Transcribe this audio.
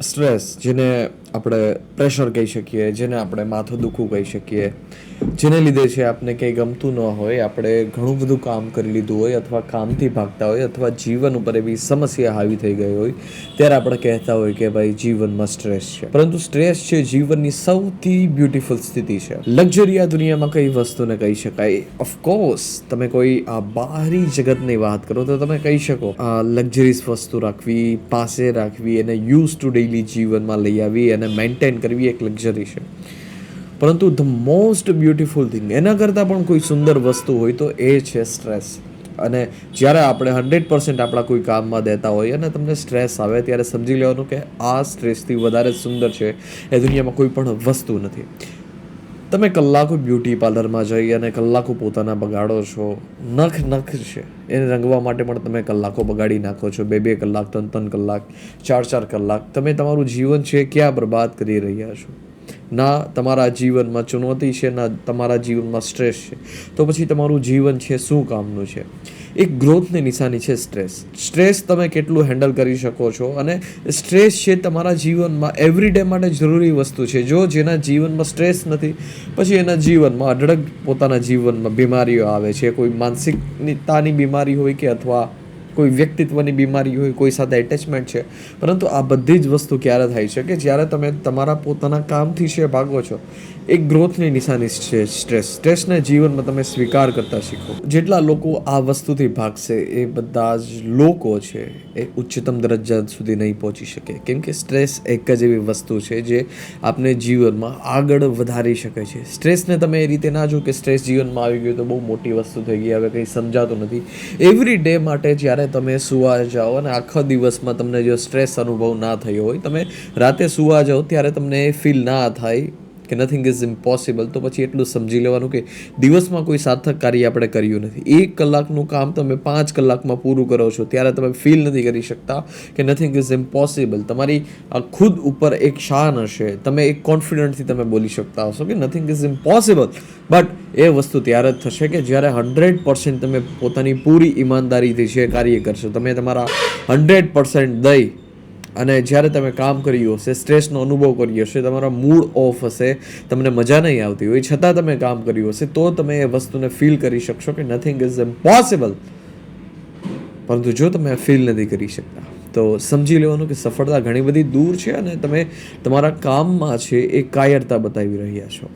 Stress, જેને આપણે pressure કહી શકીએ, જેને આપણે માથું દુખવું કહી શકીએ, જેને લીધે છે આપને કંઈ ગમતું ન હોય, આપણે ઘણું બધું કામ કરી લીધું હોય અથવા કામથી ભાગતા હોય અથવા જીવન ઉપર એવી સમસ્યા હાવી થઈ ગઈ હોય, ત્યારે આપણે કહેતા હોય કે ભાઈ જીવનમાં સ્ટ્રેસ છે. પરંતુ સ્ટ્રેસ છે જીવનની સૌથી બ્યુટીફુલ સ્થિતિ છે. લક્ઝરી આ દુનિયામાં કઈ વસ્તુને કહી શકાય? ઓફકોર્સ તમે કોઈ આ બહારી જગતની વાત કરો તો તમે કહી શકો લક્ઝરીસ વસ્તુ રાખવી, પાસે રાખવી, એને યુઝ ટુ ડેઇલી જીવનમાં લઈ આવી અને મેન્ટેન કરવી એક લક્ઝરી છે. પરંતુ ધ મોસ્ટ બ્યુટિફુલ થિંગ, એના કરતાં પણ કોઈ સુંદર વસ્તુ હોય તો એ છે સ્ટ્રેસ. અને જ્યારે આપણે 100% આપણા કોઈ કામમાં દેતા હોઈએ અને તમને સ્ટ્રેસ આવે ત્યારે સમજી લેવાનું કે આ સ્ટ્રેસથી વધારે સુંદર છે એ દુનિયામાં કોઈ પણ વસ્તુ નથી. તમે કલાકો બ્યુટી પાર્લરમાં જઈ અને કલાકો પોતાના બગાડો છો. નખ છે એને રંગવા માટે પણ તમે કલાકો બગાડી નાખો છો, 2 કલાક, 3 કલાક, 4 કલાક. તમે તમારું જીવન છે ક્યાં બરબાદ કરી રહ્યા છો? ના તમારા જીવનમાં ચુનૌતી છે, ના તમારા જીવનમાં સ્ટ્રેસ છે, તો પછી તમારું જીવન છે શું કામનું છે? એક ગ્રોથની નિશાની છે સ્ટ્રેસ. સ્ટ્રેસ તમે કેટલું હેન્ડલ કરી શકો છો, અને સ્ટ્રેસ છે તમારા જીવનમાં એવરી ડે માટે જરૂરી વસ્તુ છે. જો જેના જીવનમાં સ્ટ્રેસ નથી, પછી એના જીવનમાં અઢળક પોતાના જીવનમાં બીમારીઓ આવે છે. કોઈ માનસિકતાની બીમારી હોય કે અથવા કોઈ વ્યક્તિત્વની બીમારી હોય, કોઈ સાથે એટેચમેન્ટ છે. પરંતુ આ બધી જ વસ્તુ ક્યારે થાય છે કે જ્યારે તમે તમારા પોતાના કામથી છે ભાગો છો. એક ગ્રોથની નિશાની છે સ્ટ્રેસ. સ્ટ્રેસને જીવનમાં તમે સ્વીકાર કરતા શીખો. જેટલા લોકો આ વસ્તુથી ભાગશે એ બધા જ લોકો છે એ ઉચ્ચતમ દરજ્જા સુધી નહીં પહોંચી શકે. કેમ કે સ્ટ્રેસ એક જ એવી વસ્તુ છે જે આપને જીવનમાં આગળ વધારી શકે છે. સ્ટ્રેસને તમે એ રીતે ના જો કે સ્ટ્રેસ જીવનમાં આવી ગયું તો બહુ મોટી વસ્તુ થઈ ગઈ, હવે કંઈ સમજાતું નથી. એવરી ડે માટે જ્યારે તમે સુવા જાઓ અને આખા દિવસમાં તમને જો સ્ટ્રેસ અનુભવ ના થયો હોય, તમે રાતે સુવા જાઓ ત્યારે તમને એ ફીલ ના થાય કે નથિંગ ઇઝ ઇમ્પોસિબલ, તો પછી એટલું સમજી લેવાનું કે દિવસમાં કોઈ સાર્થક કાર્ય આપણે કર્યું નથી. 1 કલાકનું કામ તમે 5 કલાકમાં પૂરું કરો છો ત્યારે તમે ફીલ નથી કરી શકતા કે નથિંગ ઇઝ ઇમ્પોસિબલ. તમારી ખુદ ઉપર એક શાન હશે, તમે એક કોન્ફિડન્ટથી તમે બોલી શકતા હશો કે નથિંગ ઇઝ ઇમ્પોસિબલ. બટ એ વસ્તુ ત્યારે જ થશે કે જ્યારે 100% તમે પોતાની પૂરી ઈમાનદારીથી જે કાર્ય કરશો, તમે તમારા 100% દઈ અને જ્યારે તમે કામ કર્યું હશે, સ્ટ્રેસનો અનુભવ કર્યો હશે, તમારા મૂડ ઓફ હશે, તમને મજા નહીં આવતી હોય છતાં તમે કામ કર્યું હશે, તો તમે એ વસ્તુને ફીલ કરી શકશો કે નથિંગ ઇઝ ઇમ્પોસિબલ. પરંતુ જો તમે ફીલ નથી કરી શકતા તો સમજી લેવાનું કે સફળતા ઘણી બધી દૂર છે અને તમે તમારા કામમાં છે એ કાયરતા બતાવી રહ્યા છો.